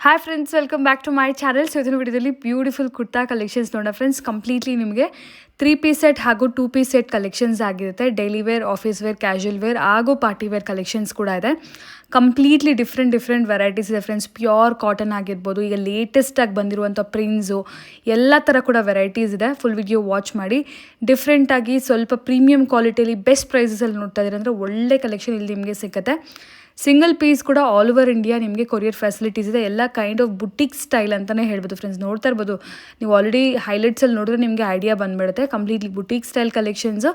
Hi friends, welcome back to my channel. So ಇದನ್ನು ವಿಡಿಯೋದಲ್ಲಿ beautiful kurta collections ನೋಡೋಣ friends. Completely ನಿಮಗೆ 3 ಪೀಸ್ ಸೆಟ್ ಹಾಗೂ 2 ಪೀಸ್ ಸೆಟ್ ಕಲೆಕ್ಷನ್ಸ್ ಆಗಿರುತ್ತೆ. Daily wear, office wear, casual wear ಹಾಗೂ party wear collections ಕೂಡ ಇದೆ. ಕಂಪ್ಲೀಟ್ಲಿ ಡಿಫ್ರೆಂಟ್ ವೆರೈಟೀಸ್ ಇದೆ ಫ್ರೆಂಡ್ಸ್. ಪ್ಯೂರ್ ಕಾಟನ್ ಆಗಿರ್ಬೋದು, ಈಗ ಲೇಟೆಸ್ಟಾಗಿ ಬಂದಿರುವಂಥ ಪ್ರಿಂಟ್ಸು ಎಲ್ಲ ಥರ ಕೂಡ ವೆರೈಟೀಸ್ ಇದೆ. ಫುಲ್ ವಿಡಿಯೋ ವಾಚ್ ಮಾಡಿ. ಡಿಫ್ರೆಂಟಾಗಿ ಸ್ವಲ್ಪ ಪ್ರೀಮಿಯಂ ಕ್ವಾಲಿಟಿಯಲ್ಲಿ ಬೆಸ್ಟ್ ಪ್ರೈಸಸಲ್ಲಿ ನೋಡ್ತಾ ಇದ್ದೀರ ಅಂದರೆ ಒಳ್ಳೆ ಕಲೆಕ್ಷನ್ ಇಲ್ಲಿ ನಿಮಗೆ ಸಿಗುತ್ತೆ. ಸಿಂಗಲ್ ಪೀಸ್ ಕೂಡ ಆಲ್ ಓವರ್ ಇಂಡಿಯಾ ನಿಮಗೆ ಕೊರಿಯರ್ ಫೆಸಿಲಿಟೀಸ್ ಇದೆ. ಎಲ್ಲ ಕೈಂಡ್ ಆಫ್ ಬುಟಿಕ್ ಸ್ಟೈಲ್ ಅಂತಲೇ ಹೇಳ್ಬೋದು ಫ್ರೆಂಡ್ಸ್. ನೋಡ್ತಾ ಇರ್ಬೋದು ನೀವು ಆಲ್ರೆಡಿ ಹೈಲೈಟ್ಸಲ್ಲಿ ನೋಡಿದ್ರೆ ನಿಮಗೆ ಐಡಿಯಾ ಬಂದುಬಿಡುತ್ತೆ. Completely boutique style collections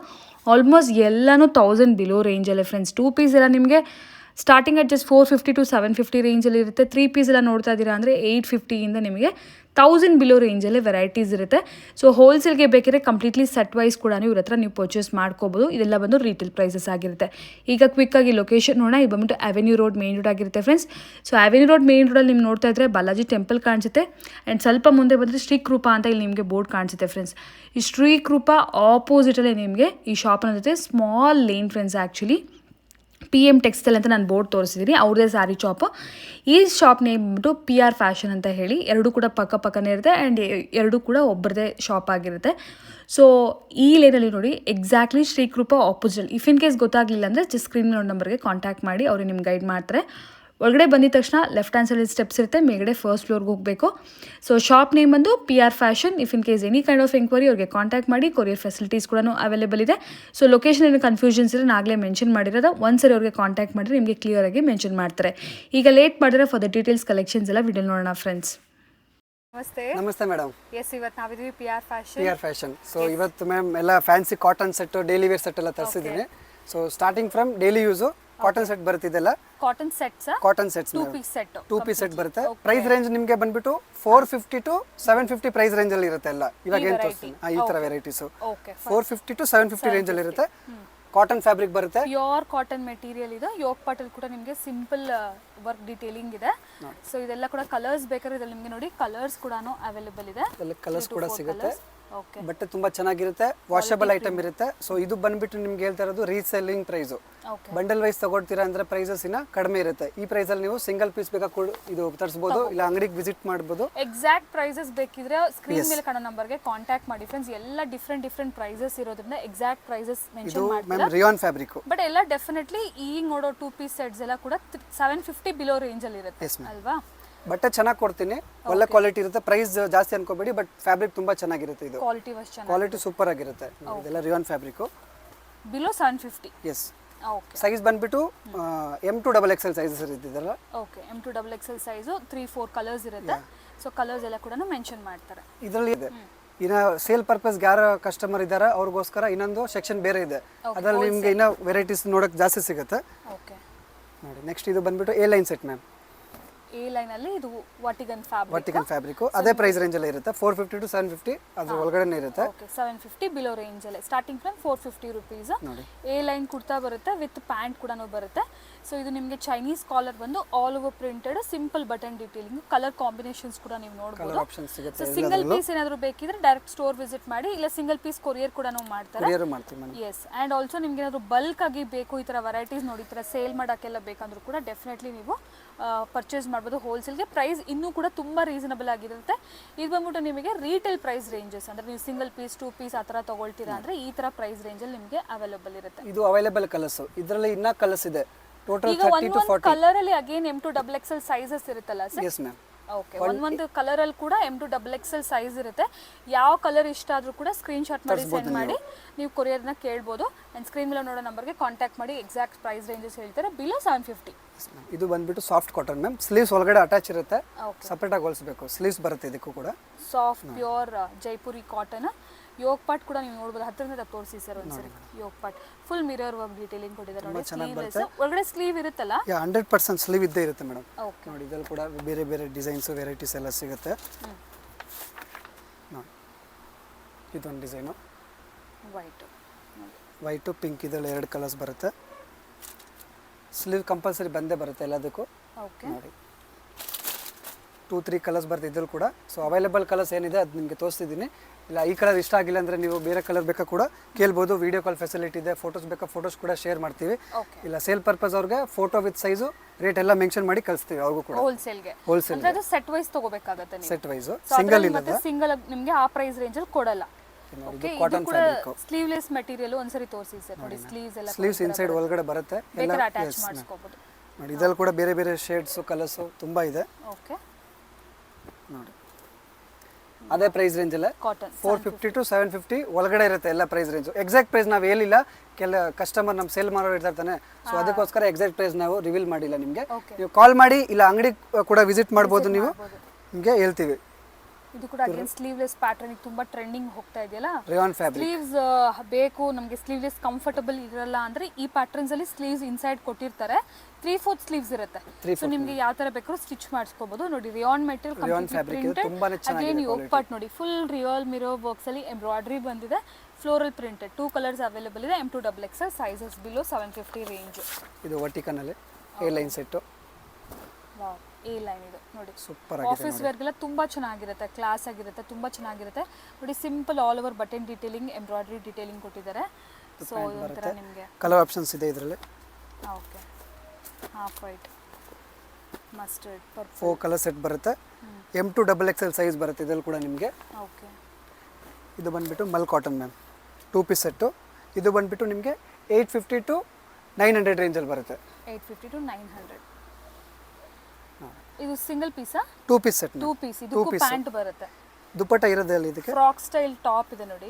almost ಎಲ್ಲನೂ 1000 ಬಿಲೋ ರೇಂಜಲ್ಲೇ ಫ್ರೆಂಡ್ಸ್. 2 ಪೀಸ್ ಎಲ್ಲ ನಿಮಗೆ ಸ್ಟಾರ್ಟಿಂಗ್ ಅಟ್ ಜಸ್ಟ್ 450 to 750 ರೇಂಜಲ್ಲಿ ಇರುತ್ತೆ. 3 ಪೀಸ್ ಎಲ್ಲ ನೋಡ್ತಾ ಇದ್ದೀರಾ ಅಂದರೆ 850 ನಿಮಗೆ 1000 ಬಿಲೋ ರೇಂಜಲ್ಲೇ ವೆರೈಟೀಸ್ ಇರುತ್ತೆ. ಸೊ ಹೋಲ್ಸೇಲ್ಗೆ ಬೇಕಿದ್ರೆ ಕಂಪ್ಲೀಟ್ಲಿ ಸೆಟ್ ವೈಸ್ ಕೂಡ ಇವ್ರ ಹತ್ರ ನೀವು ಪರ್ಚೇಸ್ ಮಾಡ್ಕೋಬೋದು. ಇದೆಲ್ಲ ಬಂದು ರೀಟೇಲ್ ಪ್ರೈಸಸ್ ಆಗಿರುತ್ತೆ. ಈಗ ಕ್ವಿಕ್ಕಾಗಿ ಲೊಕೇಶನ್ ನೋಡೋಣ. ಇದು ಬಂದ್ಬಿಟ್ಟು ಅವೆನ್ಯೂ ರೋಡ್ ಮೇನ್ ರೋಡ್ ಆಗಿರುತ್ತೆ friends. So avenue road main ರೋಡಲ್ಲಿ ನೀವು ನೋಡ್ತಾ ಇದ್ದರೆ ಬಾಲಾಜಿ ಟೆಂಪಲ್ ಕಾಣಿಸುತ್ತೆ. ಆ್ಯಂಡ್ ಸ್ವಲ್ಪ ಮುಂದೆ ಬಂದರೆ ಶ್ರೀ ಕೃಪಾ ಅಂತ ಇಲ್ಲಿ ನಿಮಗೆ ಬೋರ್ಡ್ ಕಾಣಿಸುತ್ತೆ ಫ್ರೆಂಡ್ಸ್. ಈ ಶ್ರೀ ಕೃಪಾ ಆಪೋಸಿಟಲ್ಲೇ ನಿಮಗೆ ಈ ಶಾಪ್ ಅನ್ನೋದು small lane friends. Actually PM textile ಅಂತ ನಾನು ಬೋರ್ಡ್ ತೋರಿಸಿದ್ದೀನಿ, ಅವ್ರದ್ದೇ ಸ್ಯಾರಿ ಶಾಪು. ಈ ಶಾಪ್ ನೇಮ್ ಬಂದ್ಬಿಟ್ಟು PR ಫ್ಯಾಷನ್ ಅಂತ ಹೇಳಿ. ಎರಡೂ ಕೂಡ ಪಕ್ಕನೇ ಇರುತ್ತೆ ಆ್ಯಂಡ್ ಎರಡೂ ಕೂಡ ಒಬ್ಬರದೇ ಶಾಪ್ ಆಗಿರುತ್ತೆ. ಸೊ ಈ ಲೇನಲ್ಲಿ ನೋಡಿ exactly Shri Krupa opposite. If in case ಗೊತ್ತಾಗಲಿಲ್ಲ ಅಂದರೆ ಜಸ್ಟ್ ಸ್ಕ್ರೀನ್ ನಂಬರ್ಗೆ ಕಾಂಟ್ಯಾಕ್ಟ್ ಮಾಡಿ, ಅವರು ನಿಮ್ಗೆ ಗೈಡ್ ಮಾಡ್ತಾರೆ. ಒಳಗಡೆ ಬಂದಿದ ತಕ್ಷಣ ಲೆಫ್ಟ್ ಹ್ಯಾಂಡ್ ಸೈಡಲ್ಲಿ ಸ್ಟೆಪ್ಸ್ ಇರುತ್ತೆ, ಮೇಲ್ಗಡೆ ಫಸ್ಟ್ ಫ್ಲೋರ್ಗೆ ಹೋಗಬೇಕು. ಸೊ ಶಾಪ್ ನೇಮ್ ಬಂದು PR fashion. If in case any kind of enquiry ಅವ್ರಿಗೆ ಕಾಂಟ್ಯಾಕ್ಟ್ ಮಾಡಿ. ಕೊರಿಯರ್ ಫೆಸಿಲಿಟೀಸ್ ಕೂಡ ಅವೈಲೇಬಲ್ ಇದೆ. ಸೊ ಲೊಕೇಶನ್ ಏನು ಕನ್ಫ್ಯೂಷನ್ಸ್ ಇದ್ರೆ ನಾಗಲೇ ಮೆನ್ಷನ್ ಮಾಡಿರೋದು. ಒಂದ್ಸರಿ ಅವ್ರಿಗೆ ಕಾಂಟ್ಯಾಕ್ಟ್ ಮಾಡಿದ್ರೆ ನಿಮಗೆ ಕ್ಲಿಯರಾಗಿ ಮೆನ್ಷನ್ ಮಾಡ್ತಾರೆ. ಈಗ ಲೇಟ್ ಮಾಡಿದ್ರೆ ಫಾರ್ ದ ಡೀಟೇಲ್ಸ್ ಕಲೆಕ್ಷನ್ಸ್ ಎಲ್ಲ ವಿಡಿಯೋ ನೋಡೋಣ ಫ್ರೆಂಡ್ಸ್. ನಮಸ್ತೆ ಮೇಡಮ್. ಎಸ್, ಇವತ್ತು ನಾವಿದ್ವಿ PR ಫ್ಯಾಷನ್. ಸೊ ಇವತ್ತು ಮ್ಯಾಮ್ ಎಲ್ಲ fancy cotton set, daily wear set ಎಲ್ಲ ತರಿಸಿದ್ದೀನಿ. So starting from daily use cotton set ಬರುತ್ತಿದೆಲ್ಲ. ಕಾಟನ್ ಸೆಟ್ಸ್ 2 ಪೀಸ್ ಸೆಟ್ ಬರುತ್ತೆ. ಪ್ರೈಸ್ ರೇಂಜ್ ನಿಮಗೆ ಬಂದ್ಬಿಟ್ಟು 450 to 750 ಪ್ರೈಸ್ ರೇಂಜ್ ಅಲ್ಲಿ ಇರುತ್ತೆ ಎಲ್ಲ. ಇವಾಗ ಏನು ತೋರಿಸ್ತೀನಿ ಈ ತರ ವೆರೈಟೀಸ್ 450 to 750 ರೇಂಜ್ ಅಲ್ಲಿ ಇರುತ್ತೆ. ಕಾಟನ್ ಫ್ಯಾಬ್ರಿಕ್ ಬರುತ್ತೆ, ಪ್ಯೂರ್ ಕಾಟನ್ ಮೆಟೀರಿಯಲ್ ಇದೆ. ಯೋಗ್ ಪಾಟಲ್ ಕೂಡ ನಿಮಗೆ ಸಿಂಪಲ್ ವರ್ಕ್ ಡೀಟೇಲಿಂಗ್ ಇದೆ. ಸೊ ಇದೆಲ್ಲ ಕೂಡ ಕಲರ್ಸ್ ಬೇಕಾದ್ರೆ ಇದ್ರಲ್ಲಿ ನಿಮಗೆ ನೋಡಿ ಕಲರ್ಸ್ ಕೂಡ ಅವೈಲೇಬಲ್ ಇದೆ. ಕಲರ್ಸ್ ಕೂಡ ಸಿಗುತ್ತೆ. ಬಟ್ಟೆ ತುಂಬಾ ಚೆನ್ನಾಗಿರುತ್ತೆ, ವಾಷಬಲ್ ಐಟಮ್ ಇರುತ್ತೆ. ಸೊ ಇದು ಬಂದ್ಬಿಟ್ಟು ನಿಮ್ಗೆ ಹೇಳ್ತಾ ಇರೋದು ರೀಸೆಲ್ಲಿಂಗ್ ಪ್ರೈಸ್. ಬಂಡಲ್ ವೈಸ್ ತಗೊಳ್ತೀರಾ ಅಂದ್ರೆ ಪ್ರೈಸಸ್ ಇನ್ನ ಕಡಿಮೆ ಇರುತ್ತೆ. ಈ ಪ್ರೈಸ್ ಅಲ್ಲಿ ನೀವು ಸಿಂಗಲ್ ಪೀಸ್ ಬೇಕಾ ಇದು ತರಿಸಬಹುದು, ಇಲ್ಲ ಅಂಗಡಿಗೆ ವಿಸಿಟ್ ಮಾಡಬಹುದು. ಎಕ್ಸಾಕ್ಟ್ ಪ್ರೈಸಸ್ ಬೇಕಿದ್ರೆ ಸ್ಕ್ರೀನ್ ಮೇಲೆ ಕಾಣೋ ನಂಬರ್ಗೆ ಕಾಂಟ್ಯಾಕ್ಟ್ ಮಾಡಿ ಫ್ರೆಂಡ್ಸ್. ಎಲ್ಲ ಡಿಫ್ರೆಂಟ್ ಪ್ರೈಸಸ್ ಇರೋದ್ರಿಂದ ಎಕ್ಸಾಕ್ಟ್ ಪ್ರೈಸಸ್ ಮೆನ್ಷನ್ ಮಾಡ್ತಾರೆ. ರಿಯಾನ್ ಫ್ಯಾಬ್ರಿಕ್ ಬಟ್ ಎಲ್ಲ ಡೆಫಿನೆಟ್ಲಿ ಈಗ ನೋಡೋ 2 ಪೀಸ್ ಸೆಟ್ಸ್ ಎಲ್ಲ ಕೂಡ 750 ಬಿಲೋ ರೇಂಜ್ ಅಲ್ಲಿ ಇರುತ್ತೆ ಅಲ್ವಾ. ಬಟ್ಟೆ ಚೆನ್ನಾಗಿ ಕೊಡ್ತೀನಿ, ಒಳ್ಳೆ ಕ್ವಾಲಿಟಿ ಇರುತ್ತೆ. ಪ್ರೈಸ್ ಜಾಸ್ತಿ ಅನ್ಕೋಬೇಡಿ, ಬಟ್ ಫ್ಯಾಬ್ರಿಕ್ ತುಂಬಾ ಚೆನ್ನಾಗಿರುತ್ತೆ. ಇದು ಕ್ವಾಲಿಟಿ ಸೂಪರ್ ಆಗಿರುತ್ತೆ. ಇದೆಲ್ಲ rayon fabric. Below 750. Yes. Size ಬಂದ್ಬಿಟ್ಟು M2XXL ಸೈಜಸ್ ಇರ್ತಿದಲ್ಲ. ಓಕೆ, M2XXL ಸೈಜ್ 3-4 ಕಲರ್ಸ್ ಇರುತ್ತೆ. ಸೊ ಕಲರ್ಸ್ ಎಲ್ಲ ಕೂಡ ಮೆನ್ಷನ್ ಮಾಡ್ತಾರೆ ಇದರಲ್ಲಿ. ಇದೆ ಇನ್ನ ಸೇಲ್ ಪರ್ಪಸ್ ಯಾರ ಕಸ್ಟಮರ್ ಇದ್ದಾರೆ ಅವ್ರಿಗೋಸ್ಕರ ಇನ್ನೊಂದು ಸೆಕ್ಷನ್ ಬೇರೆ ಇದೆ. ಅದರಲ್ಲಿ ನಿಮಗೆ ಇನ್ನ ವೆರೈಟೀಸ್ ನೋಡಕ್ ಜಾಸ್ತಿ ಸಿಗುತ್ತೆ. ಓಕೆ ನೋಡಿ, ನೆಕ್ಸ್ಟ್ ಇದು ಬಂದ್ಬಿಟ್ಟು A line set ma'am. A line ಅಲ್ಲಿ ಇದು ವರ್ಟಿಗನ್ ಫ್ಯಾಬ್ರಿಕ್ ಅದೇ ಪ್ರೈಸ್ ರೇಂಜ್ ಅಲ್ಲಿ ಇರುತ್ತೆ. 450 to 750 ಅದ್ರ ಒಳಗಡೆನೇ ಇರುತ್ತೆ. ಓಕೆ, 750 ಬಿಲೋ ರೇಂಜ್ ಅಲ್ಲಿ starting from 450 rupees. A line kurta ಬರುತ್ತೆ ವಿತ್ ಪ್ಯಾಂಟ್ ಕೂಡ ಬರುತ್ತೆ. ಸೊ ಇದು ನಿಮಗೆ ಚೈನೀಸ್ ಕಾಲರ್ ಬಂದು all over printed simple button detailing. Colour combinations ಕೂಡ ನೀವು ನೋಡಬಹುದು. ಸೊ ಸಿಂಗಲ್ ಪೀಸ್ ಏನಾದರೂ ಬೇಕಿದ್ರೆ ಡೈರೆಕ್ಟ್ ಸ್ಟೋರ್ ವಿಸಿಟ್ ಮಾಡಿ, ಇಲ್ಲ ಸಿಂಗಲ್ ಪೀಸ್ ಕೊರಿಯರ್ ಕೂಡ ಮಾಡ್ತಾರೆ. ಎಸ್. ಅಂಡ್ ಆಲ್ಸೋ ನಿಮ್ಗೆ ಏನಾದರೂ ಬಲ್ಕ್ ಆಗಿ ಬೇಕು, ಈ ತರ ವೆರೈಟೀಸ್ ನೋಡಿ ಈ ತರ ಸೇಲ್ ಮಾಡೋಕ್ಕೆಲ್ಲ ಬೇಕಂದ್ರೂ ಕೂಡ ಡೆಫಿನೆಟ್ಲಿ ನೀವು ಪರ್ಚೇಸ್ ಮಾಡ್ಬೋದು. ಹೋಲ್ಸೇಲ್ಗೆ ಪ್ರೈಸ್ ಇನ್ನೂ ಕೂಡ ತುಂಬ ರೀಸನಬಲ್ ಆಗಿರುತ್ತೆ. ಇದು ಬಂದ್ಬಿಟ್ಟು ನಿಮಗೆ ರೀಟೇಲ್ ಪ್ರೈಸ್ ರೇಂಜಸ್ ಅಂದರೆ ನೀವು ಸಿಂಗಲ್ ಪೀಸ್ 2 ಪೀಸ್ ಆ ಥರ ತೊಗೊಳ್ತೀರಾ ಅಂದರೆ ಈ ಥರ ಪ್ರೈಸ್ ರೇಂಜಲ್ಲಿ ನಿಮಗೆ ಅವೈಲೇಬಲ್ ಇರುತ್ತೆ. ಇದು ಅವೈಲೇಬಲ್ ಕಲರ್ಸ್. ಇದರಲ್ಲಿ ಇನ್ನೂ ಕಲರ್ಸ್ ಇದೆ. ಟೋಟಲ್ ಈಗ 30 to 40 ಕಲರ್ ಅಲ್ಲಿ ಅಗೇನ್ M2XXL ಸೈಜಸ್ ಇರುತ್ತಲ್ಲ ಸರ್? Yes ma'am. ಓಕೆ, ಒಂದು ಕಲರ್ ಅಲ್ಲಿ ಕೂಡ M2XXL ಸೈಜ್ ಇರುತ್ತೆ. ಯಾವ ಕಲರ್ ಇಷ್ಟ ಆದ್ರೂ ಕೂಡ ಸ್ಕ್ರೀನ್ ಶಾಟ್ ಮಾಡಿ ಸೆಂಡ್ ಮಾಡಿ ನೀವು ಕೊರಿಯರ್ನ ಕೇಳ್ಬೋದು. ಅಂಡ್ ಸ್ಕ್ರೀನ್ ಮೇಲೆ ನೋಡೋ ನಂಬರ್ಗೆ ಕಾಂಟ್ಯಾಕ್ಟ್ ಮಾಡಿ. ಎಕ್ಸಾಕ್ಟ್ ಪ್ರೈಸ್ ರೇಂಜಸ್ ಹೇಳ್ತಾರೆ. ಬಿಲೋ 750. ಇದು ಬಂದ್ಬಿಟ್ಟು ಸಾಫ್ಟ್ ಕಾಟನ್ ಮ್ಯಾಮ್. ಸ್ಲೀವ್ಸ್ ಒಳಗಡೆ ಅಟ್ಯಾಚ್ ಇರುತ್ತೆ, ಸಪರೇಟ್ ಆಗಿ ಹೊಲಿಸಬೇಕು. ಸ್ಲೀವ್ಸ್ ಬರುತ್ತೆ ಇದಕ್ಕೂ ಕೂಡ. Soft pure Jaipuri cotton. Yoke part ಕೂಡ ನೀವು ನೋಡಬಹುದು. ಹತ್ತಿರದಿಂದ ತೋರಿಸಿ ಸರ್ ಒಂದ್ಸರಿ. Yoke part full mirror work detailing ಕೊಟ್ಟಿದ್ದಾರೆ ನೋಡಿ. ಸ್ಲೀವ್ಲೆಸ್ ಒಳಗಡೆ ಸ್ಲೀವ್ ಇರುತ್ತಲ್ಲ? 100% ಸ್ಲೀವ್ ಇದ್ದೇ ಇರುತ್ತೆ ಮೇಡಮ್. ನೋಡಿ, ಇದರಲ್ಲಿ ಕೂಡ ಬೇರೆ ಡಿಸೈನ್ಸ್ ವೆರೈಟೀಸ್ ಎಲ್ಲ ಸಿಗುತ್ತೆ. ನೋಡಿ, ಇದೊಂದು ಡಿಸೈನು ವೈಟು ಪಿಂಕ್. ಇದರಲ್ಲಿ 2 ಕಲರ್ಸ್ ಬರುತ್ತೆ. ಸ್ಲೀವ್ ಕಂಪಲ್ಸರಿ ಬಂದೇ ಬರುತ್ತೆ ಎಲ್ಲದಕ್ಕೂ. ನೋಡಿ, 2-3 ಕಲರ್ಸ್ ಬರ್ತಿದ್ದಲ್ಲಿ ಕೂಡ. ಸೊ ಅವೈಲೇಬಲ್ ಕಲರ್ಸ್ ಏನಿದೆ ಅದು ನಿಮಗೆ ತೋರಿಸ್ತಿದ್ದೀನಿ. ಇಲ್ಲ ಈ ಕಲರ್ ಇಷ್ಟ ಆಗಿಲ್ಲ ಅಂದರೆ ನೀವು ಬೇರೆ ಕಲರ್ ಬೇಕಾ ಕೂಡ ಕೇಳ್ಬೋದು. ವೀಡಿಯೋ ಕಾಲ್ ಫೆಸಿಲಿಟಿ ಇದೆ. ಫೋಟೋಸ್ ಬೇಕಾ ಫೋಟೋಸ್ ಕೂಡ ಶೇರ್ ಮಾಡ್ತೀವಿ. ಇಲ್ಲ ಸೇಲ್ ಪರ್ಪಸ್ ಅವ್ರಿಗೆ ಫೋಟೋ ವಿತ್ ಸೈಜು ರೇಟ್ ಎಲ್ಲ ಮೆನ್ಷನ್ ಮಾಡಿ ಕಳಿಸ್ತೀವಿ ಅವ್ರಿಗೂ ಕೂಡ. ಹೋಲ್ಸೇಲ್ ಅದು ಸೆಟ್ ವೈಸ್ ತಗೋಬೇಕಾಗುತ್ತೆ ನೀವು. ಸೆಟ್ ವೈಸ್ ಸಿಂಗಲ್ ಇಲ್ಲ, ಮತ್ತೆ ಸಿಂಗಲ್ ನಿಮಗೆ ಆ ಪ್ರೈಸ್ ರೇಂಜ್ ಅಲ್ಲಿ ಕೊಡಲ್ಲ. ಇದು ಕಾಟನ್ ಫ್ಯಾಬ್ರಿಕ್. ಸ್ಲೀವ್ಲೆಸ್ ಮೆಟೀರಿಯಲ್ ಒಂದ್ಸರಿ ತೋರಿಸಿ ಸರ್. ನೋಡಿ ಸ್ಲೀವ್ಸ್ ಎಲ್ಲ ಸ್ಲೀವ್ಸ್ ಇನ್ಸೈಡ್ ಒಳಗಡೆ ಬರುತ್ತೆ ಎಲ್ಲ. ಅಟ್ಯಾಚ್ ಮಾಡಿಸ್ಕೋಬಹುದು ನೋಡಿ ಇದರಲ್ಲಿ ಕೂಡ ಬೇರೆ ಬೇರೆ ಶೇಡ್ಸ್ ಕಲರ್ಸ್ ತುಂಬಾ ಇದೆ. ಓಕೆ ನೋಡಿ ಅದೇ ಪ್ರೈಸ್ ರೇಂಜ್ ಅಲ್ಲ, ಕಾಟನ್ 450 to 750 ಒಳಗಡೆ ಇರುತ್ತೆ ಎಲ್ಲ ಪ್ರೈಸ್ ರೇಂಜ್. ಎಕ್ಸಾಕ್ಟ್ ಪ್ರೈಸ್ ನಾವು ಹೇಳಿಲ್ಲ, ಕೆಲ ಕಸ್ಟಮರ್ ನಮ್ಮ ಸೇಲ್ ಮಾಡೋರು ಇರ್ತಾರೆ ತಾನೆ, ಸೊ ಅದಕ್ಕೋಸ್ಕರ ಎಕ್ಸಾಕ್ಟ್ ಪ್ರೈಸ್ ನಾವು ರಿವೀಲ್ ಮಾಡಿಲ್ಲ ನಿಮಗೆ. ನೀವು ಕಾಲ್ ಮಾಡಿ ಇಲ್ಲ ಅಂಗಡಿ ಕೂಡ ವಿಸಿಟ್ ಮಾಡ್ಬೋದು, ನೀವು ನಿಮಗೆ ಹೇಳ್ತೀವಿ. ಇದು ಕೂಡ ಅಗೇನ್ ಸ್ಲೀವ್ಲೆಸ್ ಪ್ಯಾಟರ್ನ್ ತುಂಬಾ ಟ್ರೆಂಡಿಂಗ್ ಹೋಗ್ತಾ ಇದೆಯಲ್ಲ. Rayon fabric. ಸ್ಲೀವ್ಸ್ ಬೇಕು ನಮಗೆ, ಸ್ಲೀವ್ಲೆಸ್ ಕಂಫರ್ಟಬಲ್ ಇರಲ್ಲ ಅಂದ್ರೆ ಈ ಪ್ಯಾಟರ್ನ್ಸ್ ಅಲ್ಲಿ ಸ್ಲೀವ್ಸ್ ಇನ್ಸೈಡ್ ಕೊಟ್ಟಿರ್ತಾರೆ. 3/4 ಸ್ಲೀವ್ಸ್ ಇರುತ್ತೆ. ಸೊ ನಿಮಗೆ ಯಾವ ತರ ಬೇಕಾದ್ರೂ ಸ್ಟಿಚ್ ಮಾಡಿಸ್ಕೋಬಹುದು. ನೋಡಿ rayon material completely printed. Again ಈ ಪಾರ್ಟ್ ನೋಡಿ ಫುಲ್ ರಿಯಲ್ ಮಿರರ್ ವರ್ಕ್ಸ್ ಅಲ್ಲಿ ಎಂಬ್ರಾಯ್ಡರಿ ಬಂದಿದೆ. Floral printed. 2 ಕಲರ್ಸ್ ಅವೈಲೇಬಲ್ ಇದೆ. M2XXL sizes below 750 range. ಇದು ವರ್ಟಿಕಲ್ ಅಲ್ಲಿ A line set. Wow, A line ಇದು ನೋಡಿ ಸೂಪರ್ ಆಗಿದೆ. ಆಫೀಸ್ ವೇರ್ಗೆಲ್ಲ ತುಂಬಾ ಚೆನ್ನಾಗಿರುತ್ತೆ, ಕ್ಲಾಸ್ ಆಗಿರುತ್ತೆ, ತುಂಬಾ ಚೆನ್ನಾಗಿರುತ್ತೆ. ನೋಡಿ simple all over button detailing, embroidery detailing ಕೊಟ್ಟಿದ್ದಾರೆ. ಸೊ ಇದೊಂಥರ ನಿಮಗೆ ಕಲರ್ ಆಪ್ಷನ್ಸ್ ಇದೆ ಇದರಲ್ಲಿ. Okay, half white, mustard, purple 4 colour set ಬರುತ್ತೆ. M2XXL ಸೈಜ್ ಬರುತ್ತೆ ಇದರಲ್ಲಿ ಕೂಡ ನಿಮಗೆ. ಓಕೆ, ಇದು ಬಂದ್ಬಿಟ್ಟು ಮಲ್ ಕಾಟನ್ ಮ್ಯಾಮ್, 2 ಪೀಸ್ ಸೆಟ್ಟು. ಇದು ಬಂದ್ಬಿಟ್ಟು ನಿಮಗೆ 850 to 900 ರೇಂಜಲ್ಲಿ ಬರುತ್ತೆ. 850 to 900. ಇದು ಸಿಂಗಲ್ ಪೀಸಾ? 2 ಪೀಸ್ ಸೆಟ್. 2 ಪೀಸ್. ಇದು ಪ್ಯಾಂಟ್ ಬರುತ್ತೆ. ದುಪಟ್ಟ ಇರೋದೇ ಅಲ್ಲಿ ಇದಕ್ಕೆ. ಫ್ರಾಕ್ ಸ್ಟೈಲ್ ಟಾಪ್ ಇದೆ ನೋಡಿ,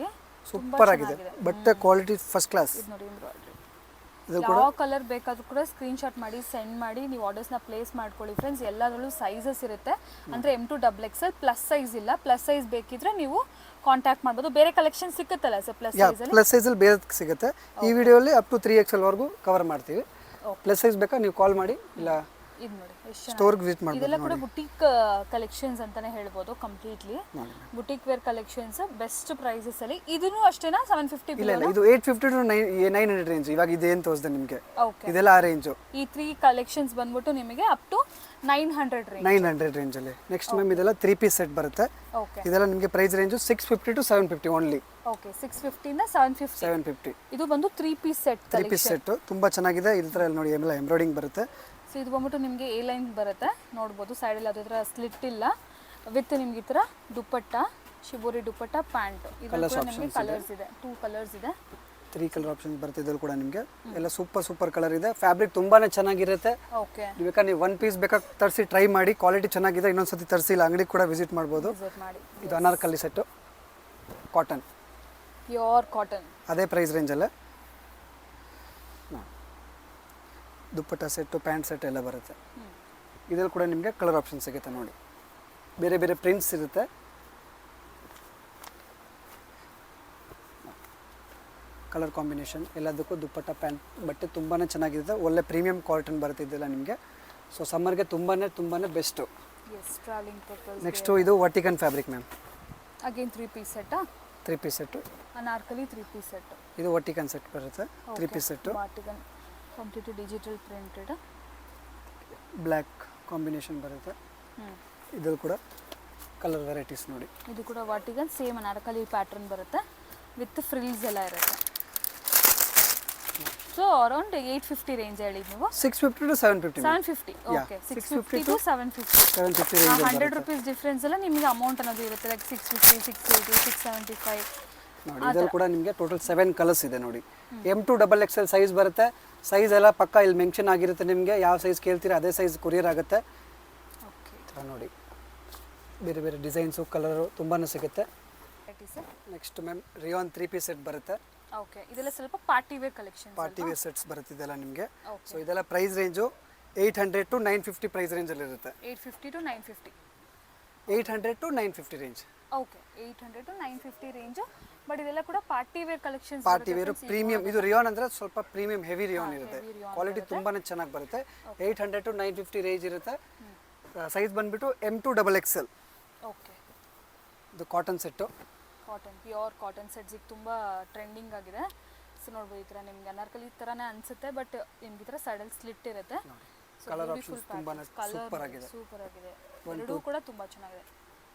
ಸೂಪರ್ ಆಗಿದೆ. ಬಟ್ಟೆ ಕ್ವಾಲಿಟಿ ಫಸ್ಟ್ ಕ್ಲಾಸ್. ಇದು ನೋಡಿ ಎಂಬ್ರಾಯ್ಡರಿ. ಇದು ಕೂಡ ಯಾವ ಕಲರ್ ಬೇಕಾದ್ರೂ ಕೂಡ ಸ್ಕ್ರೀನ್ ಶಾಟ್ ಮಾಡಿ ಸೆಂಡ್ ಮಾಡಿ ನೀವು ಆರ್ಡರ್ಸ್ನ ಪ್ಲೇಸ್ ಮಾಡ್ಕೊಳ್ಳಿ ಫ್ರೆಂಡ್ಸ್. ಎಲ್ಲದರಲ್ಲೂ ಸೈಜಸ್ ಇರುತ್ತೆ. ಅಂದರೆ M2XXL ಪ್ಲಸ್ ಸೈಜ್ ಇಲ್ಲ. ಪ್ಲಸ್ ಸೈಜ್ ಬೇಕಿದ್ರೆ ನೀವು ಕಾಂಟ್ಯಾಕ್ಟ್ ಮಾಡ್ಬೋದು. ಬೇರೆ ಕಲೆಕ್ಷನ್ ಸಿಕ್ಕತ್ತಲ್ಲ ಸರ್ ಪ್ಲಸ್ ಸೈಜ್ ಅಲ್ಲಿ? ಪ್ಲಸ್ ಸೈಜಲ್ಲಿ ಬೇರೆ ಸಿಗುತ್ತೆ. ಈ ವಿಡಿಯೋಲಿ ಅಪ್ ಟು 3XL ವರೆಗೂ ಕವರ್ ಮಾಡ್ತೀವಿ. ಪ್ಲಸ್ ಸೈಜ್ ಬೇಕಾ ನೀವು ಕಾಲ್ ಮಾಡಿ, ಇಲ್ಲ ಇದು ನೋಡಿ ಸ್ಟೋರ್ಗೆ ವಿಸಿಟ್ ಮಾಡಿ. ಇದೆಲ್ಲ ಕೂಡ ಬುಟಿಕ್ ಕಲೆಕ್ಷನ್ಸ್ ಅಂತಾನೆ ಹೇಳ್ಬೋದು. Completely boutique wear collections best prices ಅಲ್ಲಿ. ಇದನ್ನು ಅಷ್ಟೇನಾ 750? ಇಲ್ಲ ಇಲ್ಲ, ಇದು 850 to 900 ರೇಂಜ್. ಇವಾಗ ಇದು ಏನು ತೋರಿಸಿದೆ ನಿಮಗೆ, ಇದೆಲ್ಲ ಆ ರೇಂಜು. ಈ 3 ಕಲೆಕ್ಷನ್ಸ್ ಬಂದ್ಬಿಟ್ಟು ನಿಮಗೆ ಅಪ್ ಟು 900 ರೇಂಜ್. 900 ರೇಂಜ್ ಅಲ್ಲಿ. ನೆಕ್ಸ್ಟ್ ಮ್ಯಾಮ್ ಇದೆಲ್ಲ 3 ಪೀಸ್ ಸೆಟ್ ಬರುತ್ತೆ. ಓಕೆ, ಇದೆಲ್ಲ ನಿಮಗೆ price range 650 to 750 only. Okay, 650 ಇಂದ 750. ಇದು ಬಂದು 3 ಪೀಸ್ ಸೆಟ್. 3 ಪೀಸ್ ಸೆಟ್ ತುಂಬಾ ಚೆನ್ನಾಗಿದೆ. ಇದ್ರ ತರ ನೋಡಿ ಎಲ್ಲ ಎಂಬ್ರಾಯ್ಡಿಂಗ್ ಬರುತ್ತೆ. ಸೊ ಇದು ಬಂದ್ಬಿಟ್ಟು ನಿಮಗೆ ಎ ಲೈನ್ ಬರುತ್ತೆ. ನೋಡ್ಬೋದು ಸೈಡಲ್ಲಿ ಅದ್ರ ಥರ ಸ್ಲಿಟ್ ಇಲ್ಲ. ವಿತ್ ನಿಮ್ಗೆ ಈ ಥರ ದುಪ್ಪಟ್ಟ, ಶಿಬೋರಿ ದುಪ್ಪಟ್ಟ, ಪ್ಯಾಂಟ್. ಇದರಲ್ಲಿ ಕೂಡ ನಿಮಗೆ ಕಲರ್ಸ್ ಇದೆ. 2 ಕಲರ್ಸ್ ಇದೆ. 3 ಕಲರ್ ಆಪ್ಷನ್ಸ್ ಬರುತ್ತೆ ಇದ್ರಲ್ಲಿ ಕೂಡ ನಿಮಗೆ. ಎಲ್ಲ ಸೂಪರ್ ಕಲರ್ ಇದೆ. ಫ್ಯಾಬ್ರಿಕ್ ತುಂಬಾನೇ ಚೆನ್ನಾಗಿರುತ್ತೆ. ಓಕೆ, ನೀವು ಬೇಕಾದ್ರೆ ನೀವು 1 ಪೀಸ್ ಬೇಕಾ ತರಿಸಿ ಟ್ರೈ ಮಾಡಿ. ಕ್ವಾಲಿಟಿ ಚೆನ್ನಾಗಿದೆ. ಇನ್ನೊಂದ್ಸತಿ ತರಿಸಿ ಇಲ್ಲ ಅಂಗಡಿ ಕೂಡ ವಿಸಿಟ್ ಮಾಡ್ಬೋದು. ಇದು Anarkali set, cotton, pure cotton. ಅದೇ ಪ್ರೈಸ್ ರೇಂಜಲ್ಲೇ ದುಪ್ಪಟ್ಟ ಸೆಟ್ಟು, ಪ್ಯಾಂಟ್ ಸೆಟ್ ಎಲ್ಲ ಬರುತ್ತೆ. ಇದರಲ್ಲಿ ಕೂಡ ನಿಮಗೆ ಕಲರ್ ಆಪ್ಷನ್ ಸಿಗುತ್ತೆ ನೋಡಿ. ಬೇರೆ ಬೇರೆ ಪ್ರಿಂಟ್ಸ್ ಇರುತ್ತೆ. ಕಲರ್ ಕಾಂಬಿನೇಷನ್ ಎಲ್ಲದಕ್ಕೂ ದುಪ್ಪಟ್ಟ, ಪ್ಯಾಂಟ್ ಬಟ್ಟೆ ತುಂಬಾ ಚೆನ್ನಾಗಿರುತ್ತೆ. ಒಳ್ಳೆ ಪ್ರೀಮಿಯಂ ಕಾಟನ್ ಬರುತ್ತೆ ಇದೆಲ್ಲ ನಿಮಗೆ. ಸೊ ಸಮ್ಮರ್ಗೆ ತುಂಬಾ ಬೆಸ್ಟು. ನೆಕ್ಸ್ಟು ಇದು ವರ್ಟಿಕನ್ ಫ್ಯಾಬ್ರಿಕ್ ಮ್ಯಾಮ್. ಅಗೇನ್ 3 ಪೀಸ್ ಸೆಟ್ಟಾ? 3 piece set. Anarkali 3 piece set. ಇದು ವರ್ಟಿಕನ್ ಸೆಟ್ ಬರುತ್ತೆ. 3 ಪೀಸ್ ಸೆಟ್ಟು. ವರ್ಟಿಕನ್ complete digital printed, black combination ಬರುತ್ತೆ. ಇದ್ರಲ್ಲಿ ಕೂಡ ಕಲರ್ ವೆರೈಟೀಸ್ ನೋಡಿ. ಇದು ಕೂಡ ವರ್ಟಿಕನ್ ಸೇಮ್ ಅನಾರ್ಕಲಿ ಪ್ಯಾಟರ್ನ್ ಬರುತ್ತೆ. ವಿತ್ ಫ್ರಿಲ್ಸ್ ಎಲ್ಲ ಇರುತ್ತೆ. ಸೊ ಅರೌಂಡ್ 850 ರೇಂಜ್ ಹೇಳಿ ನೀವು. 650 to 750. 750. Okay, 650 to 750. 750 range. 100 rupees difference ಎಲ್ಲ ನಿಮಗೆ ಅಮೌಂಟ್ ಅನ್ನೋದು ಇರುತ್ತೆ. ಲೈಕ್ 650, 680, 675 ನೋಡಿ. ಇದರಲ್ಲಿ ಕೂಡ ನಿಮಗೆ ಟೋಟಲ್ 7 ಕಲರ್ಸ್ ಇದೆ ನೋಡಿ. M2XXL ಸೈಜ್ ಬರುತ್ತೆ. ಸೈಜ್ ಎಲ್ಲ ಪಕ್ಕ ಇಲ್ಲಿ ಮೆನ್ಷನ್ ಆಗಿರುತ್ತೆ ನಿಮಗೆ. ಯಾವ ಸೈಜ್ ಕೇಳ್ತೀರಾ ಅದೇ ಸೈಜ್ ಕೊರಿಯರ್ ಆಗುತ್ತೆ. ಓಕೆ, ನೋಡಿ ಬೇರೆ ಬೇರೆ ಡಿಸೈನ್ಸು, ಕಲರು ತುಂಬಾ ಸಿಗುತ್ತೆ. Next ma'am rayon 3 piece set ಬರುತ್ತೆ. ಓಕೆ, ಇದೆಲ್ಲ ಸ್ವಲ್ಪ party wear collection. Party wear sets ಬರುತ್ತೆ ಇದೆಲ್ಲ ನಿಮಗೆ. ಸೊ ಇದೆಲ್ಲ ಪ್ರೈಸ್ ರೇಂಜು 800 to 950 ಪ್ರೈಸ್ ರೇಂಜಲ್ಲಿ ಇರುತ್ತೆ. 850 to 950. 800 to 950 range. Okay, 800 to 950 range. But ಇದೆಲ್ಲ ಕೂಡ party wear collections. Party wear premium. ಇದು ರಿಯಾನ್ ಅಂದ್ರೆ ಸ್ವಲ್ಪ ಪ್ರೀಮಿಯಂ ಹೆವಿ ರಿಯಾನ್ ಇರುತ್ತೆ. ಕ್ವಾಲಿಟಿ ತುಂಬಾನೇ ಚೆನ್ನಾಗಿ ಬರುತ್ತೆ. 800 to 950 ರೇಂಜ್ ಇರುತ್ತೆ. ಸೈಜ್ ಬಂದ್ಬಿಟ್ಟು M2XXL. ಓಕೆ, ಇದು cotton set. Cotton, pure cotton sets ಈಗ ತುಂಬ ಟ್ರೆಂಡಿಂಗ್ ಆಗಿದೆ. ಸೊ ನೋಡ್ಬೋದು ಈ ಥರ ನಿಮ್ಗೆ ಅನಾರ್ಕಲಿ ಥರನೇ ಅನಿಸುತ್ತೆ. ಬಟ್ ನಿಮ್ಗೆ ಈ ಥರ ಸೈಡಲ್ಲಿ ಸ್ಲಿಟ್ ಇರುತ್ತೆ. ಕಲರ್ ಆಪ್ಷನ್ಸ್ ತುಂಬಾನೇ ಸೂಪರ್ ಆಗಿದೆ. ಸೂಪರ್ ಆಗಿದೆ. ಎರಡೂ ಕೂಡ ತುಂಬಾ ಚೆನ್ನಾಗಿದೆ.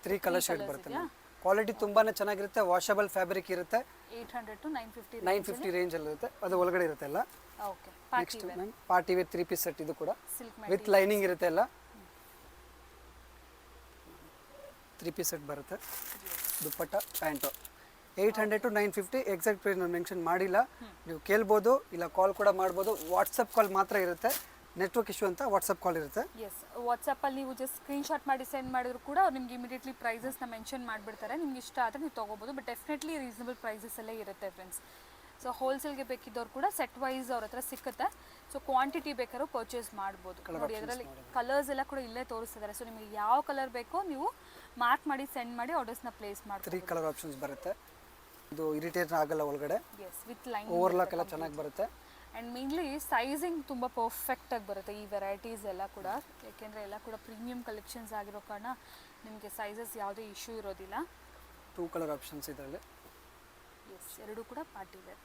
3 ಕಲರ್ ಶೇಡ್ ಬರುತ್ತೆ. ಕ್ವಾಲಿಟಿ ತುಂಬಾನೇ ಚೆನ್ನಾಗಿರುತ್ತೆ. ವಾಷಬಲ್ ಫ್ಯಾಬ್ರಿಕ್ ಇರುತ್ತೆ. 800 to 950 950 ರೇಂಜ್ ಅಲ್ಲಿ ಇರುತ್ತೆ. ಅದು ಒಳಗಡೆ ಇರುತ್ತೆ ಎಲ್ಲ. Okay. Next party wear 3 piece set ಇದು ಕೂಡ ಸಿಲ್ಕ್ ವಿತ್ ಲೈನಿಂಗ್ ಇರುತ್ತೆ ಎಲ್ಲ. 3 ಪೀಸ್ ಸೆಟ್ ಬರುತ್ತೆ. ದುಪ್ಪಟ್ಟ ಪ್ಯಾಂಟು 800 to 950 ಎಕ್ಸಾಕ್ಟ್ ಪ್ರೈಸ್ ನಾನು ಮೆನ್ಷನ್ ಮಾಡಿಲ್ಲ. ನೀವು ಕೇಳ್ಬೋದು, ಇಲ್ಲ ಕಾಲ್ ಕೂಡ ಮಾಡ್ಬೋದು. ವಾಟ್ಸಪ್ ಕಾಲ್ ಮಾತ್ರ ಇರುತ್ತೆ. ನೆಟ್ವರ್ಕ್ ಇಶ್ಯೂ ಅಂತ ವಾಟ್ಸಪ್ ಕಾಲ್ ಇರುತ್ತೆ. ಎಸ್, ವಾಟ್ಸಪ್ಪಲ್ಲಿ ನೀವು ಜಸ್ಟ್ ಸ್ಕ್ರೀನ್ಶಾಟ್ ಮಾಡಿ ಸೆಂಡ್ ಮಾಡಿದ್ರು ಕೂಡ ಅವ್ರು ನಿಮ್ಗೆ ಇಮಿಡಿಯೇಟ್ಲಿ ಪ್ರೈಸಸ್ನ ಮೆನ್ಷನ್ ಮಾಡಿಬಿಡ್ತಾರೆ. ನಿಮ್ಗೆ ಇಷ್ಟ ಆದರೆ ನೀವು ತೊಗೋಬೋದು. ಬಟ್ ಡೆಫಿನೆಟ್ಲಿ ರೀಸನಬಲ್ ಪ್ರೈಸಸ್ ಎಲ್ಲ ಇರುತ್ತೆ ಫ್ರೆಂಡ್ಸ್. ಸೊ ಹೋಲ್ಸೇಲ್ಗೆ ಬೇಕಿದ್ದವ್ರು ಕೂಡ ಸೆಟ್ ವೈಸ್ ಅವ್ರ ಹತ್ರ ಸಿಕ್ಕುತ್ತೆ. ಸೊ ಕ್ವಾಂಟಿಟಿ ಬೇಕಾದ್ರೂ ಪರ್ಚೇಸ್ ಮಾಡ್ಬೋದು. ನೋಡಿ ಅದರಲ್ಲಿ ಕಲರ್ಸ್ ಎಲ್ಲ ಕೂಡ ಇಲ್ಲೇ ತೋರಿಸ್ತಿದ್ದಾರೆ. ಸೊ ನಿಮಗೆ ಯಾವ ಕಲರ್ ಬೇಕೋ ನೀವು ಮಾರ್ಕ್ ಮಾಡಿ ಸೆಂಡ್ ಮಾಡಿ ಆರ್ಡರ್ಸ್ನ ಪ್ಲೇಸ್ ಮಾಡಿ. 3 ಕಲರ್ ಆಪ್ಷನ್ಸ್ ಬರುತ್ತೆ. ಇದು ಇರಿಟೇಟ್ ಆಗಲ್ಲ ಒಳಗಡೆ. ಎಸ್, ವಿತ್ ಲೈನ್ ಓವರ್ಲಾಕ್ ಎಲ್ಲ ಚೆನ್ನಾಗಿ ಬರುತ್ತೆ. ಆ್ಯಂಡ್ ಮೇನ್ಲಿ ಸೈಜಿಂಗ್ ತುಂಬ ಪರ್ಫೆಕ್ಟಾಗಿ ಬರುತ್ತೆ ಈ ವೆರೈಟೀಸ್ ಎಲ್ಲ ಕೂಡ. ಯಾಕೆಂದರೆ ಎಲ್ಲ ಕೂಡ ಪ್ರೀಮಿಯಂ ಕಲೆಕ್ಷನ್ಸ್ ಆಗಿರೋ ಕಾರಣ ನಿಮಗೆ ಸೈಜಸ್ ಯಾವುದೇ ಇಶ್ಯೂ ಇರೋದಿಲ್ಲ. 2 ಕಲರ್ ಆಪ್ಷನ್ಸ್ ಇದರಲ್ಲಿ. ಎಸ್, ಎರಡೂ ಕೂಡ ಪಾರ್ಟಿ ವೇರ್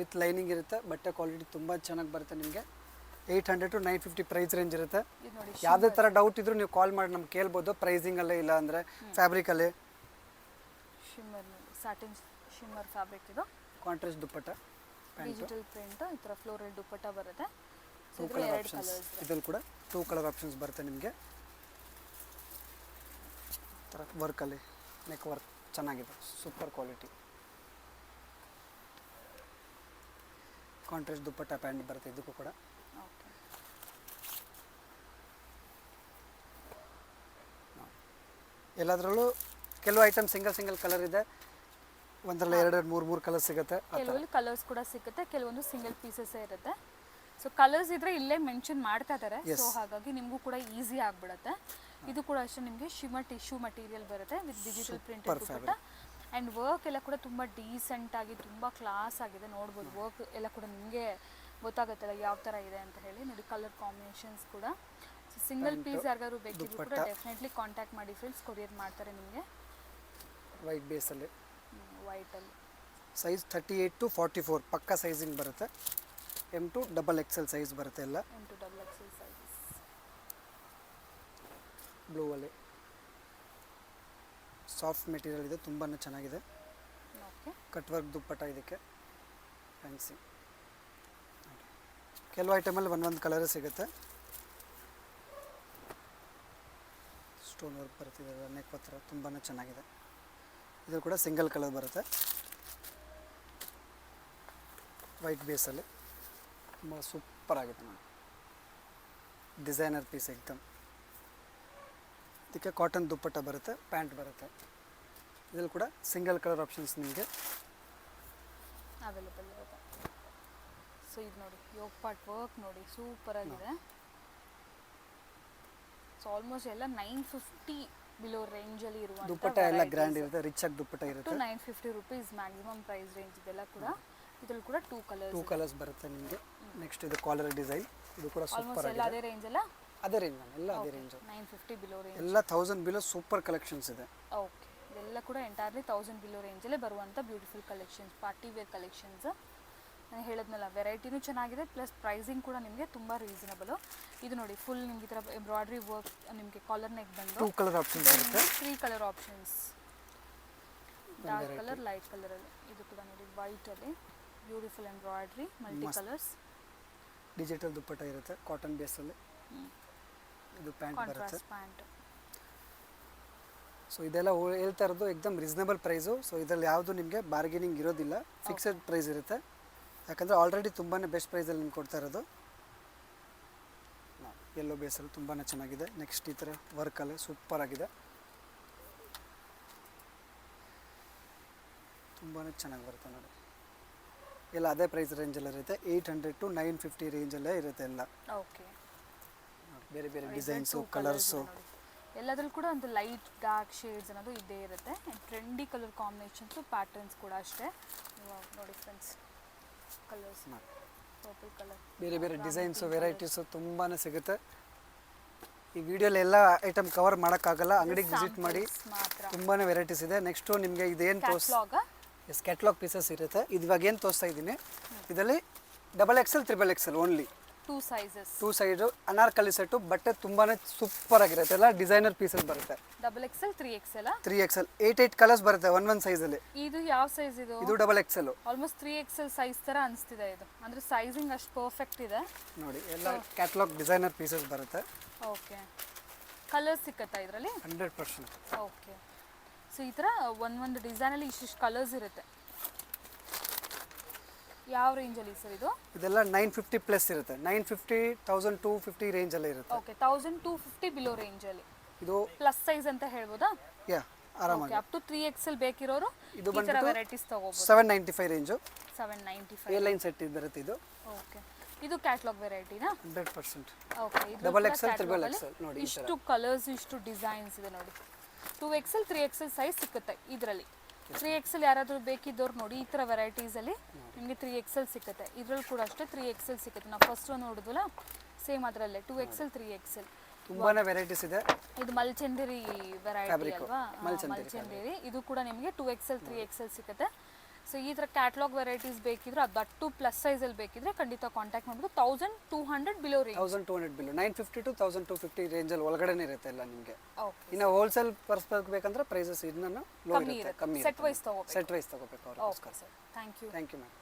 ವಿತ್ ಲೈನಿಂಗ್ ಇರುತ್ತೆ. ಬಟ್ಟೆ ಕ್ವಾಲಿಟಿ ತುಂಬ ಚೆನ್ನಾಗಿ ಬರುತ್ತೆ. ನಿಮಗೆ 800 to 950 ಪ್ರೈಸ್ ರೇಂಜ್ ಇರುತ್ತೆ. ಇದು ನೋಡಿ, ಯಾವುದೇ ಥರ ಡೌಟ್ ಇದ್ರೂ ನೀವು ಕಾಲ್ ಮಾಡಿ ನಮ್ಗೆ ಕೇಳ್ಬೋದು. ಪ್ರೈಸಿಂಗಲ್ಲೇ ಇಲ್ಲ ಅಂದರೆ ಫ್ಯಾಬ್ರಿಕಲ್ಲೇ. ಶಿಮ್ಮರ್ ಸ್ಯಾಟಿನ್ ಶಿಮ್ಮರ್ ಫ್ಯಾಬ್ರಿಕ್ ಇದು. ಕಾಂಟ್ರಾಸ್ಟ್ ದುಪ್ಪಟ್ಟ ಡಿಜಿಟಲ್ ಪ್ರಿಂಟ್ ಈ ಥರ ಫ್ಲೋರಲ್ ದುಪ್ಪಟ್ಟ ಬರುತ್ತೆ. 2 ಕಲರ್ ಆಪ್ಷನ್ಸ್. ಇದ್ರಲ್ಲಿ ಕೂಡ 2 ಕಲರ್ ಆಪ್ಷನ್ಸ್ ಬರುತ್ತೆ ನಿಮಗೆ. ಥರ ವರ್ಕಲ್ಲಿ ನೆಕ್ ವರ್ಕ್ ಚೆನ್ನಾಗಿದೆ. Super quality. ಕಾಂಟ್ರಾಸ್ಟ್ ದುಪ್ಪಟ್ಟ ಪ್ಯಾಂಟ್ ಬರುತ್ತೆ ಇದಕ್ಕೂ ಕೂಡ. ಓಕೆ. ಎಲ್ಲದರಲ್ಲೂ ಕೆಲವು ಐಟಮ್ ಸಿಂಗಲ್ ಕಲರ್ ಇದೆ. ಒಂದರಲ್ಲಿ 2-3 ಕಲರ್ ಸಿಗುತ್ತೆ. ಕೆಲವೊಂದು ಕಲರ್ಸ್ ಕೂಡ ಸಿಗುತ್ತೆ, ಕೆಲವೊಂದು ಸಿಂಗಲ್ ಪೀಸಸ್ ಇರುತ್ತೆ. ಸೊ ಕಲರ್ಸ್ ಇದ್ರೆ ಇಲ್ಲೇ ಮೆನ್ಷನ್ ಮಾಡ್ತಾ ಇದ್ದಾರೆ. ಸೊ ಹಾಗಾಗಿ ನಿಮಗೂ ಕೂಡ ಈಸಿ ಆಗ್ಬಿಡುತ್ತೆ. ಇದು ಕೂಡ ಅಷ್ಟೇ ನಿಮಗೆ ಶಿಮ್ಮರ್ ಟಿಶ್ಯೂ ಮಟೀರಿಯಲ್ ಬರುತ್ತೆ with digital print dupatta. And work ಎಲ್ಲ ಕೂಡ ತುಂಬ ಡೀಸೆಂಟ್ ಆಗಿ ತುಂಬ ಕ್ಲಾಸ್ ಆಗಿದೆ. ನೋಡ್ಬೋದು ವರ್ಕ್ ಎಲ್ಲ ಕೂಡ ನಿಮಗೆ ಗೊತ್ತಾಗುತ್ತಲ್ಲ ಯಾವ ಥರ ಇದೆ ಅಂತ ಹೇಳಿ. ನೋಡಿ ಕಲರ್ ಕಾಂಬಿನೇಷನ್ಸ್ ಕೂಡ. ಸೊ ಸಿಂಗಲ್ ಪೀಸ್ ಯಾರಿಗಾದ್ರು ಬೇಕಿದ್ರು ಕೂಡ ಡೆಫಿನೆಟ್ಲಿ ಕಾಂಟ್ಯಾಕ್ಟ್ ಮಾಡಿ ಫ್ರೆಂಡ್ಸ್, ಕೊರಿಯರ್ ಮಾಡ್ತಾರೆ ನಿಮಗೆ. ವೈಟ್ ಬೇಸಲ್ಲಿ ವೈಟಲ್ಲಿ ಸೈಜ್ 38 to 44 ಪಕ್ಕ ಸೈಜಿಂಗ್ ಬರುತ್ತೆ. M to XXL ಸೈಜ್ ಬರುತ್ತೆ ಎಲ್ಲ. M to XXL sizes. Blue ಅಲ್ಲಿ ಸಾಫ್ಟ್ ಮೆಟೀರಿಯಲ್ ಇದೆ, ತುಂಬಾ ಚೆನ್ನಾಗಿದೆ. ಓಕೆ. ಕಟ್ ವರ್ಕ್ ದುಪ್ಪಟ್ಟ ಇದಕ್ಕೆ ಫ್ಯಾನ್ಸಿ. ಕೆಲವು ಐಟಮಲ್ಲಿ ಒಂದೊಂದು ಕಲರ್ ಸಿಗುತ್ತೆ. ಸ್ಟೋನ್ ವರ್ಕ್ ಬರ್ತಿದೆ ನೆಕ್ ಹತ್ರ, ತುಂಬಾ ಚೆನ್ನಾಗಿದೆ. ಇದು ಕೂಡ ಸಿಂಗಲ್ ಕಲರ್ ಬರುತ್ತೆ. ವೈಟ್ ಬೇಸಲ್ಲಿ ತುಂಬ ಸೂಪರ್ ಆಗಿದೆ ನೋಡಿ. ಡಿಸೈನರ್ ಪೀಸ್ ಎಕ್ದಮ್. ಇದಕ್ಕೆ ಕಾಟನ್ ದುಪ್ಪಟ್ಟ ಬರುತ್ತೆ, ಪ್ಯಾಂಟ್ ಬರುತ್ತೆ. ಇದ್ರಲ್ಲಿ ಕೂಡ ಸಿಂಗಲ್ ಕಲರ್ ಆಪ್ಷನ್ಸ್ ನಿಮಗೆ ಅವೈಲೇಬಲ್ ಇರುತ್ತೆ. ಸೊ ಇದು ನೋಡಿ ಯೋಗ್ ಪಾರ್ಟ್ ವರ್ಕ್ ನೋಡಿ ಸೂಪರ್ ಆಗಿದೆ. ಸೊ ಆಲ್ಮೋಸ್ಟ್ ಎಲ್ಲ 950 ಬಿಲೋ ರೇಂಜಲ್ಲಿ ಇರುವಂಥ ದುಪ್ಪಟ್ಟ ಎಲ್ಲ ಗ್ರ್ಯಾಂಡ್ ಇರುತ್ತೆ, ರಿಚ್ ಆಗಿ ದುಪ್ಪಟ್ಟ ಇರುತ್ತೆ. 950 ರುಪೀಸ್ ಮ್ಯಾಕ್ಸಿಮಮ್ ಪ್ರೈಸ್ ರೇಂಜ್ ಇದೆಲ್ಲ ಕೂಡ. ಇದ್ರಲ್ಲಿ ಕೂಡ 2 ಕಲರ್ಸ್ ಬರುತ್ತೆ ನಿಮಗೆ. ನೆಕ್ಸ್ಟ್ ಇದು ಕಾಲರ್ ಡಿಸೈನ್, ಇದು ಕೂಡ ಸೂಪರ್ ಆಗಿದೆ. ಅದೇ ರೇಂಜ್ ಅಲ್ಲ? ಅದೇ ರೇಂಜ್ ಎಲ್ಲ ಅದೇ ರೇಂಜ್. 950 ಬಿಲೋ ರೇಂಜ್ ಎಲ್ಲ 1000 ಬಿಲೋ ಸೂಪರ್ ಕಲೆಕ್ಷನ್ಸ್ ಇದೆ. ಓಕೆ. ಇದೆಲ್ಲ ಕೂಡ ಎಂಟೈರ್ಲಿ 1000 ಬಿಲೋ ರೇಂಜಲ್ಲೇ ಬರುವಂಥ beautiful collections, party wear collections. ನಾನು ಹೇಳಿದ್ನಲ್ಲ ವೆರೈಟಿನೂ ಚೆನ್ನಾಗಿದೆ, ಪ್ಲಸ್ ಪ್ರೈಸಿಂಗ್ ಕೂಡ ನಿಮಗೆ ತುಂಬ ರೀಸನಬಲು. ಇದು ನೋಡಿ ಫುಲ್ ನಿಮ್ಗೆ ಈ ಥರ ಎಂಬ್ರಾಯ್ಡ್ರಿ ವರ್ಕ್ ನಿಮಗೆ ಕಾಲರ್ ನೆಕ್ ಬಂದು 2 ಕಲರ್ ಆಪ್ಷನ್ಸ್ ಬರುತ್ತೆ. 3 colour options, dark colour, light ಕಲರಲ್ಲಿ. ಇದು ಕೂಡ ನೋಡಿ ವೈಟಲ್ಲಿ beautiful embroidery, multi colours. Digital dupatta ಇರುತ್ತೆ ಕಾಟನ್ ಬೇಸಲ್ಲಿ. ಇದು ಪ್ಯಾಂಟ್ ಬರುತ್ತೆ. ಪ್ಯಾಂಟ್. ಸೊ ಇದೆಲ್ಲ ಹೇಳ್ತಾ ಇರೋದು ಎಕ್ದಮ್ ರೀಸನಬಲ್ ಪ್ರೈಸು. ಸೊ ಇದರಲ್ಲಿ ಯಾವುದು ನಿಮಗೆ ಬಾರ್ಗೇನಿಂಗ್ ಇರೋದಿಲ್ಲ, ಫಿಕ್ಸೆಡ್ ಪ್ರೈಸ್ ಇರುತ್ತೆ. ಯಾಕಂದರೆ ಆಲ್ರೆಡಿ ತುಂಬಾ ಬೆಸ್ಟ್ ಪ್ರೈಸಲ್ಲಿ ನಿಮ್ಗೆ ಕೊಡ್ತಾ ಇರೋದು. ಯೆಲ್ಲೋ ಬೇಸಲ್ಲಿ ತುಂಬಾ ಚೆನ್ನಾಗಿದೆ. ನೆಕ್ಸ್ಟ್ ಈ ಥರ ವರ್ಕಲ್ಲಿ ಸೂಪರ್ ಆಗಿದೆ, ತುಂಬಾ ಚೆನ್ನಾಗಿ ಬರುತ್ತೆ ನೋಡಿ. ಎಲ್ಲ ಅದೇ ಪ್ರೈಸ್ ರೇಂಜಲ್ಲಿ ಇರುತ್ತೆ. 800 to 950 ರೇಂಜಲ್ಲೇ ಇರುತ್ತೆ ಎಲ್ಲ. ಓಕೆ. ಬೇರೆ ಬೇರೆ ಡಿಸೈನ್ಸು, ಕಲರ್ಸು ಎಲ್ಲದ್ರಲ್ಲಿ ಕೂಡ ಒಂದು ಲೈಟ್ ಡಾರ್ಕ್ ಶೇಡ್ಸ್ ಅನ್ನೋದು ಇದ್ದೇ ಇರುತ್ತೆ. ಟ್ರೆಂಡಿ ಕಲರ್ ಕಾಂಬಿನೇಷನ್ಸು, ಪ್ಯಾಟರ್ನ್ಸ್ ಕೂಡ ಅಷ್ಟೇ. ನೋಡಿ ಫ್ರೆಂಡ್ಸ್, ಕಲರ್ಸ್ ಪರ್ಪಲ್ ಕಲರ್, ಬೇರೆ ಬೇರೆ ಡಿಸೈನ್ಸು, ವೆರೈಟೀಸು ತುಂಬಾ ಸಿಗುತ್ತೆ. ಈ ವಿಡಿಯೋಲಿ ಎಲ್ಲ ಐಟಮ್ ಕವರ್ ಮಾಡೋಕ್ಕಾಗಲ್ಲ, ಅಂಗಡಿಗೆ ವಿಸಿಟ್ ಮಾಡಿ. ತುಂಬಾ ವೆರೈಟೀಸ್ ಇದೆ. ನೆಕ್ಸ್ಟು ನಿಮಗೆ ಇದೇನು ಎಸ್ ಕ್ಯಾಟ್ಲಾಗ್ ಪೀಸಸ್ ಇರುತ್ತೆ. ಇದು ಇವಾಗ ಏನು ತೋರಿಸ್ತಾ ಇದ್ದೀನಿ, ಇದರಲ್ಲಿ XXL, XXL only. 2 sizes. 2 size Anarkali set. ಬಟ್ಟೆ ತುಂಬಾನೇ ಸೂಪರ್ ಆಗಿರುತ್ತೆ, ಎಲ್ಲ ಡಿಸೈನರ್ ಪೀಸಸ್ ಬರುತ್ತೆ. XXL 3XL 3XL 8 ಕಲರ್ಸ್ ಬರುತ್ತೆ ಒಂದೊಂದು ಸೈಜಲ್ಲಿ. ಇದು ಯಾವ ಸೈಜ್ ಇದು? ಇದು XXL. ಆಲ್ಮೋಸ್ಟ್ 3XL ಸೈಜ್ ತರ ಅನಿಸ್ತಿದೆ ಇದು, ಅಂದ್ರೆ ಸೈಜಿಂಗ್ ಅಷ್ಟು ಪರ್ಫೆಕ್ಟ್ ಇದೆ ನೋಡಿ. ಎಲ್ಲ ಕ್ಯಾಟಲಾಗ್ ಡಿಸೈನರ್ ಪೀಸಸ್ ಬರುತ್ತೆ. ಓಕೆ, ಕಲರ್ ಸಿಕ್ಕತ್ತಾ ಇದರಲ್ಲಿ? 100%. ಓಕೆ, ಸೊ ಈ ಥರ ಒಂದೊಂದು ಡಿಸೈನಲ್ಲಿ ಇಷ್ಟಿಷ್ಟು ಕಲರ್ಸ್ ಇರುತ್ತೆ. ಯಾವ ರೇಂಜಲ್ಲಿ ಸರ್ ಇದು? ಇದೆಲ್ಲ 950 ಪ್ಲಸ್ ಇರುತ್ತೆ. 950 1250 ರೇಂಜಲ್ಲಿ ಇರುತ್ತೆ. ಓಕೆ, 1250 ಬಿಲೋ ರೇಂಜಲ್ಲಿ. ಇದು ಪ್ಲಸ್ ಸೈಜ್ ಅಂತ ಹೇಳ್ಬೋದಾ? ಯಾ, ಆರಾಮಾಗಿ. ಅಪ್ ಟು 3XL ಬೇಕಿರೋರು ಇದು ಈ ಥರ ವೆರೈಟೀಸ್ ತಗೋಬಹುದು. 795 ರೇಂಜು. 795 ಎ ಲೈನ್ ಸೆಟ್ ಬರುತ್ತೆ ಇದು. ಓಕೆ, ಇದು ಕ್ಯಾಟಲಾಗ್ ವೆರೈಟಿನಾ? 100%. ಓಕೆ, XXL XXL ನೋಡಿ. ಇಷ್ಟು ಕಲರ್ಸ್, ಇಷ್ಟು ಡಿಸೈನ್ಸ್ ಇದೆ ನೋಡಿ. 2XL 3XL ಸೈಜ್ ಸಿಕ್ಕುತ್ತೆ ಇದರಲ್ಲಿ. 3XL ಯಾರಾದರೂ ಬೇಕಿದ್ದವ್ರು ನೋಡಿ, ಈ ಥರ ವೆರೈಟೀಸಲ್ಲಿ ನಿಮಗೆ 3XL ಸಿಕ್ಕುತ್ತೆ. ಇದರಲ್ಲಿ ಕೂಡ ಅಷ್ಟೇ 3XL ಸಿಕ್ಕುತ್ತೆ. ನಾವು ಫಸ್ಟ್ ಒಂದು ನೋಡಿದ್ವಲ್ಲ, ಸೇಮ್ ಅದರಲ್ಲೇ 2XL 3XL ತುಂಬಾನೇ ವೆರೈಟೀಸ್ ಇದೆ. ಇದು ಮಲ್ಚಂದೇರಿ ವೆರೈಟಿ ಅಲ್ವಾ? ಮಲ್ಚಂದೇರಿ. ಇದು ಕೂಡ ನಿಮಗೆ 2XL 3XL ಸಿಕ್ಕುತ್ತೆ. ಸೊ ಈ ಥರ ಕ್ಯಾಟಲಾಗ್ ವೆರೈಟೀಸ್ ಬೇಕಿದ್ರೆ, ಅದು ಪ್ಲಸ್ ಸೈಜಲ್ಲಿ ಬೇಕಿದ್ರೆ ಖಂಡಿತ ಕಾಂಟ್ಯಾಕ್ಟ್ ಮಾಡ್ಬೋದು. 1200 ಬಿಲೋ ರೇಂಜ್. 1200 ಬಿಲೋ. 950 to 1250 ರೇಂಜಲ್ಲಿ ಒಳಗಡೆನೇ ಇರುತ್ತೆ ಎಲ್ಲ ನಿಮಗೆ. ಓಕೆ, ಇನ್ನು ಹೋಲ್ಸೇಲ್ ಪರ್ಸ್ಪೆಕ್ಟ್ ಬೇಕಂದ್ರೆ ಪ್ರೈಸಸ್ ಇನ್ನೂ ಲೋ ಇರುತ್ತೆ, ಕಮ್ಮಿ. ಸೆಟ್ ವೈಸ್ ತಗೋಬೇಕು. ಸೆಟ್ ವೈಸ್ ತಗೋಬೇಕು ಅವ್ರು. Okay sir, thank you. Thank you ma'am.